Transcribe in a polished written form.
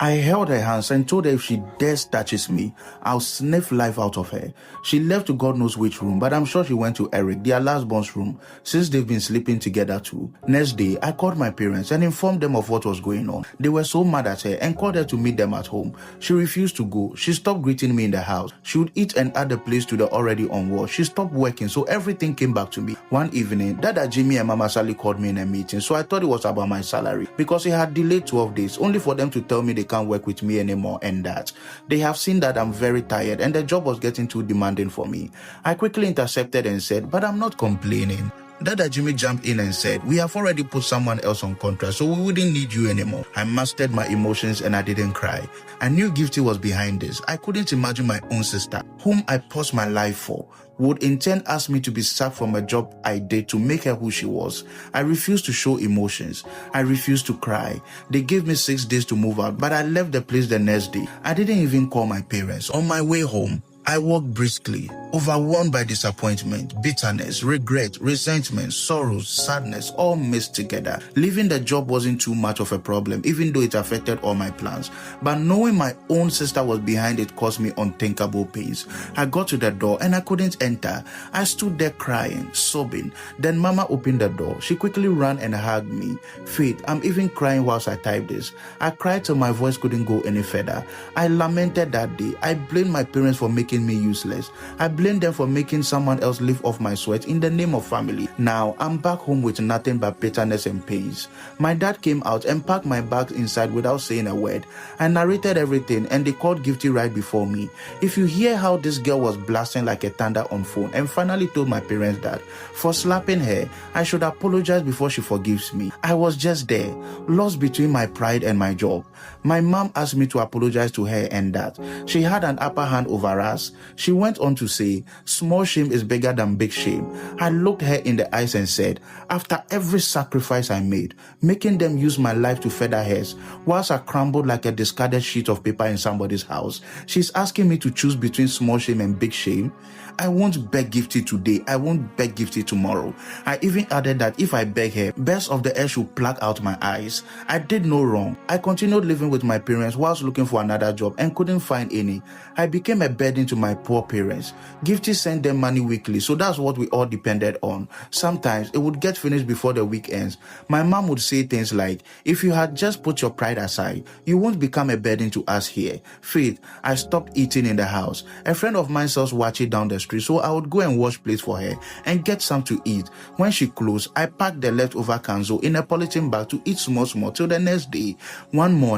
I held her hands and told her if she dares touches me, I'll sniff life out of her. She left to God knows which room, but I'm sure she went to Eric, their last born's room, since they've been sleeping together too. Next day, I called my parents and informed them of what was going on. They were so mad at her and called her to meet them at home. She refused to go. She stopped greeting me in the house. She would eat and add the place to the already on wall. She stopped working, so everything came back to me. One evening, Dada Jimmy and Mama Sally called me in a meeting, so I thought it was about my salary because it had delayed 12 days, only for them to tell me they can't work with me anymore and that they have seen that I'm very tired and the job was getting too demanding for me. I quickly intercepted and said, but I'm not complaining. Dada Jimmy jumped in and said, we have already put someone else on contract, so we wouldn't need you anymore. I mastered my emotions and I didn't cry. I knew Gifty was behind this. I couldn't imagine my own sister, whom I paused my life for, would in turn ask me to be sacked from a job I did to make her who she was. I refused to show emotions. I refused to cry. They gave me 6 days to move out, but I left the place the next day. I didn't even call my parents. On my way home, I walked briskly, overwhelmed by disappointment, bitterness, regret, resentment, sorrows, sadness, all mixed together. Leaving the job wasn't too much of a problem, even though it affected all my plans. But knowing my own sister was behind it caused me unthinkable pains. I got to the door and I couldn't enter. I stood there crying, sobbing. Then Mama opened the door. She quickly ran and hugged me. Faith, I'm even crying whilst I type this. I cried till my voice couldn't go any further. I lamented that day. I blamed my parents for making me useless. I blamed them for making someone else live off my sweat in the name of family. Now I'm back home with nothing but bitterness and pains. My dad came out and packed my bags inside without saying a word. I narrated everything and they called Gifty right before me. If you hear how this girl was blasting like a thunder on phone and finally told my parents that for slapping her, I should apologize before she forgives me. I was just there, lost between my pride and my job. My mom asked me to apologize to her and that she had an upper hand over us. She went on to say, small shame is bigger than big shame. I looked her in the eyes and said, after every sacrifice I made, making them use my life to feather hers, whilst I crumbled like a discarded sheet of paper in somebody's house, she's asking me to choose between small shame and big shame. I won't beg Gifty today. I won't beg Gifty tomorrow. I even added that if I beg her, birds of the air should pluck out my eyes. I did no wrong. I continued living with my parents whilst looking for another job and couldn't find any. I became a burden to my poor parents. Gifty sent them money weekly, so that's what we all depended on. Sometimes it would get finished before the week ends. My mom would say things like, if you had just put your pride aside, you won't become a burden to us here. Faith, I stopped eating in the house. A friend of mine sells wachi down the street, so I would go and wash plates for her and get some to eat. When she closed, I packed the leftover canzo in a polythene bag to eat small till the next day. One morning,